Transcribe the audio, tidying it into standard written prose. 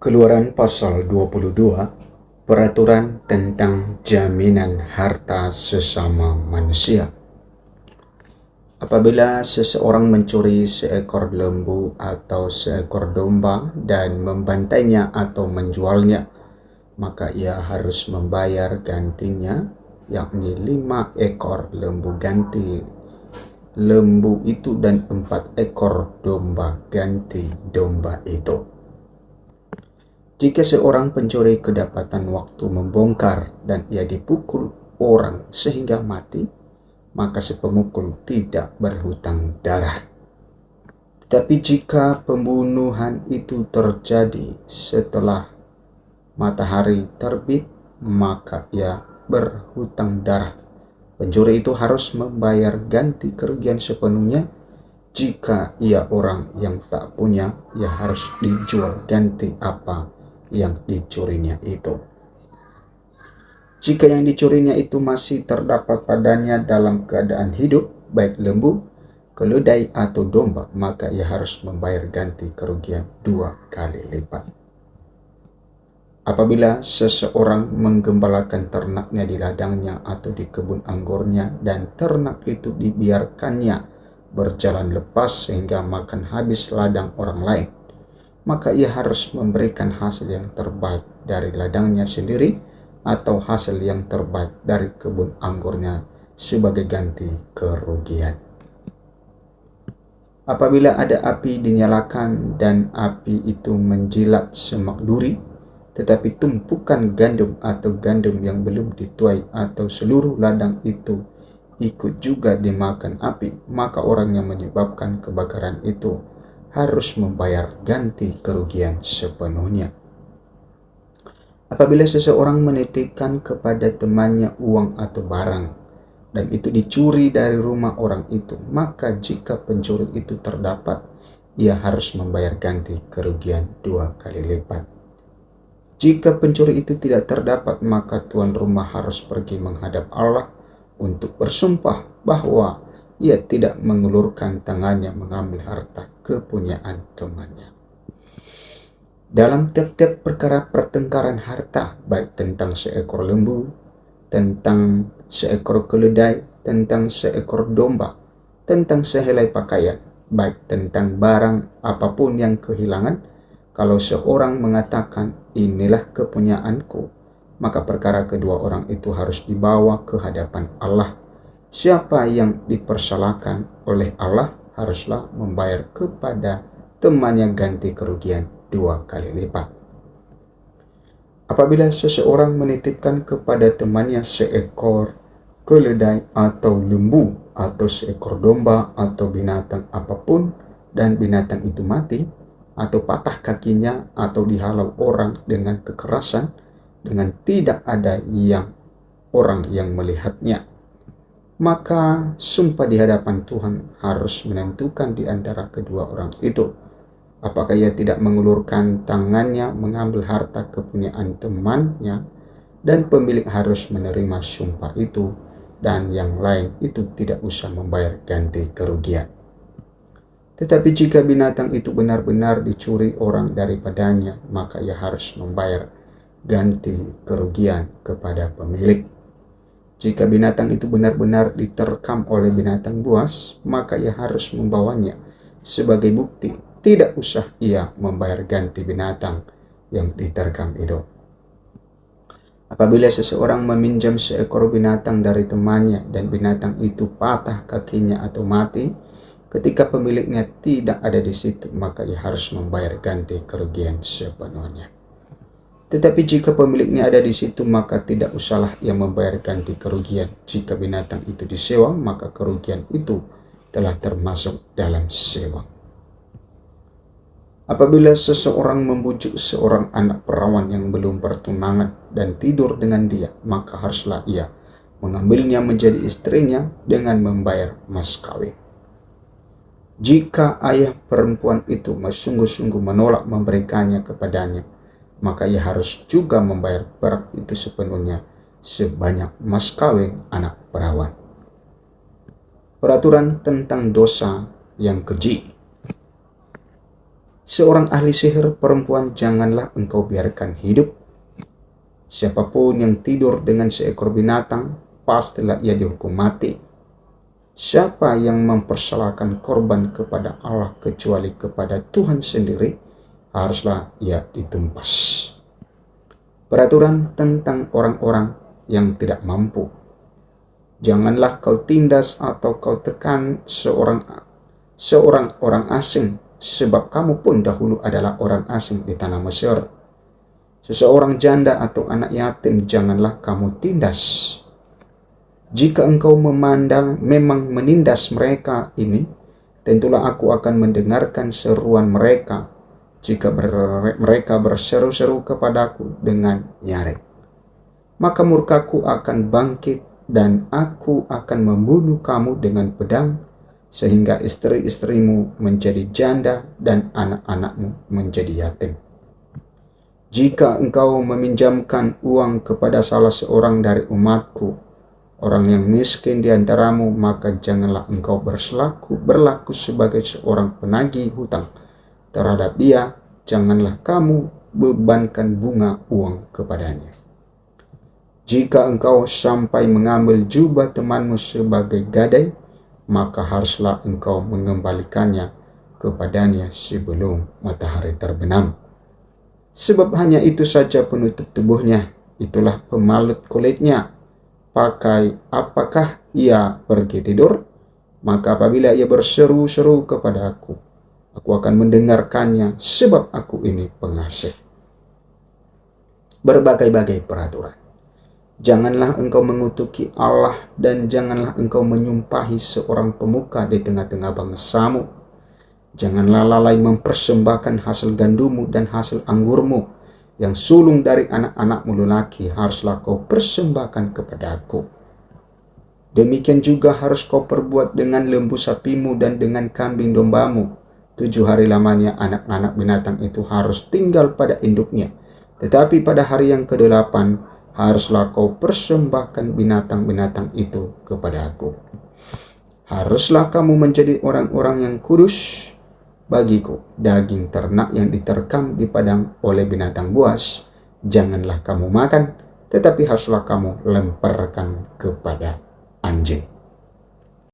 Keluaran pasal 22, peraturan tentang jaminan harta sesama manusia. Apabila seseorang mencuri seekor lembu atau seekor domba dan membantainya atau menjualnya, maka ia harus membayar gantinya, yakni 5 ekor lembu ganti lembu itu dan 4 ekor domba ganti domba itu. Jika seorang pencuri kedapatan waktu membongkar dan ia dipukul orang sehingga mati, maka si pemukul tidak berhutang darah. Tetapi jika pembunuhan itu terjadi setelah matahari terbit, maka ia berhutang darah. Pencuri itu harus membayar ganti kerugian sepenuhnya. Jika ia orang yang tak punya, ia harus dijual ganti apa yang dicurinya itu. Jika yang dicurinya itu masih terdapat padanya dalam keadaan hidup, baik lembu, keledai atau domba, maka ia harus membayar ganti kerugian 2 kali lipat. Apabila seseorang menggembalakan ternaknya di ladangnya atau di kebun anggurnya dan ternak itu dibiarkannya berjalan lepas sehingga makan habis ladang orang lain, maka ia harus memberikan hasil yang terbaik dari ladangnya sendiri atau hasil yang terbaik dari kebun anggurnya sebagai ganti kerugian. Apabila ada api dinyalakan dan api itu menjilat semak duri, tetapi tumpukan gandum atau gandum yang belum dituai atau seluruh ladang itu ikut juga dimakan api, maka orang yang menyebabkan kebakaran itu harus membayar ganti kerugian sepenuhnya. Apabila seseorang menitipkan kepada temannya uang atau barang dan itu dicuri dari rumah orang itu, maka jika pencuri itu terdapat, ia harus membayar ganti kerugian 2 kali lipat. Jika pencuri itu tidak terdapat, maka tuan rumah harus pergi menghadap Allah untuk bersumpah bahwa ia tidak mengulurkan tangannya mengambil harta kepunyaan temannya. Dalam tiap-tiap perkara pertengkaran harta, baik tentang seekor lembu, tentang seekor keledai, tentang seekor domba, tentang sehelai pakaian, baik tentang barang apapun yang kehilangan, kalau seorang mengatakan inilah kepunyaanku, maka perkara kedua orang itu harus dibawa ke hadapan Allah. Siapa yang dipersalahkan oleh Allah haruslah membayar kepada temannya ganti kerugian 2 kali lipat. Apabila seseorang menitipkan kepada temannya seekor keledai atau lembu atau seekor domba atau binatang apapun dan binatang itu mati atau patah kakinya atau dihalau orang dengan kekerasan dengan tidak ada orang yang melihatnya, maka sumpah di hadapan Tuhan harus menentukan di antara kedua orang itu apakah ia tidak mengulurkan tangannya mengambil harta kepunyaan temannya, dan pemilik harus menerima sumpah itu, dan yang lain itu tidak usah membayar ganti kerugian. Tetapi jika binatang itu benar-benar dicuri orang daripadanya, maka ia harus membayar ganti kerugian kepada pemilik. Jika binatang itu benar-benar diterkam oleh binatang buas, maka ia harus membawanya sebagai bukti. Tidak usah ia membayar ganti binatang yang diterkam itu. Apabila seseorang meminjam seekor binatang dari temannya dan binatang itu patah kakinya atau mati, ketika pemiliknya tidak ada di situ, maka ia harus membayar ganti kerugian sepenuhnya. Tetapi jika pemiliknya ada di situ, maka tidak usahlah ia membayar ganti kerugian. Jika binatang itu disewa, maka kerugian itu telah termasuk dalam sewa. Apabila seseorang membujuk seorang anak perawan yang belum bertunangan dan tidur dengan dia, maka haruslah ia mengambilnya menjadi istrinya dengan membayar mas kawin. Jika ayah perempuan itu sungguh-sungguh menolak memberikannya kepadanya, maka ia harus juga membayar barang itu sepenuhnya sebanyak mas kawin anak perawan. Peraturan tentang dosa yang keji. Seorang ahli sihir perempuan janganlah engkau biarkan hidup. Siapapun yang tidur dengan seekor binatang, pastilah ia dihukum mati. Siapa yang mempersalahkan korban kepada Allah kecuali kepada Tuhan sendiri, haruslah ia ditumpas. Peraturan tentang orang-orang yang tidak mampu. Janganlah kau tindas atau kau tekan seorang orang asing, sebab kamu pun dahulu adalah orang asing di tanah Mesir. Seseorang janda atau anak yatim janganlah kamu tindas. Jika engkau memang menindas mereka ini, tentulah aku akan mendengarkan seruan mereka jika mereka berseru-seru kepadaku dengan nyaring. Maka murkaku akan bangkit dan aku akan membunuh kamu dengan pedang, sehingga istri-istrimu menjadi janda dan anak-anakmu menjadi yatim. Jika engkau meminjamkan uang kepada salah seorang dari umatku, orang yang miskin di antaramu, maka janganlah engkau berlaku sebagai seorang penagih hutang terhadap dia. Janganlah kamu bebankan bunga uang kepadanya. Jika engkau sampai mengambil jubah temanmu sebagai gadai, maka haruslah engkau mengembalikannya kepadanya sebelum matahari terbenam. Sebab hanya itu saja penutup tubuhnya, itulah pemalut kulitnya. Pakai apakah ia pergi tidur? Maka apabila ia berseru-seru kepada aku akan mendengarkannya, sebab aku ini pengasih. Berbagai-bagai peraturan. Janganlah engkau mengutuki Allah dan janganlah engkau menyumpahi seorang pemuka di tengah-tengah bangsamu. Janganlah lalai mempersembahkan hasil gandumu dan hasil anggurmu yang sulung dari anak-anakmu lelaki, haruslah kau persembahkan kepadaku. Demikian juga harus kau perbuat dengan lembu sapimu dan dengan kambing dombamu. 7 hari lamanya anak-anak binatang itu harus tinggal pada induknya. Tetapi pada hari yang ke-8 haruslah kau persembahkan binatang-binatang itu kepadaku. Haruslah kamu menjadi orang-orang yang kudus bagiku. Daging ternak yang diterkam di padang oleh binatang buas janganlah kamu makan, tetapi haruslah kamu lemparkan kepada anjing.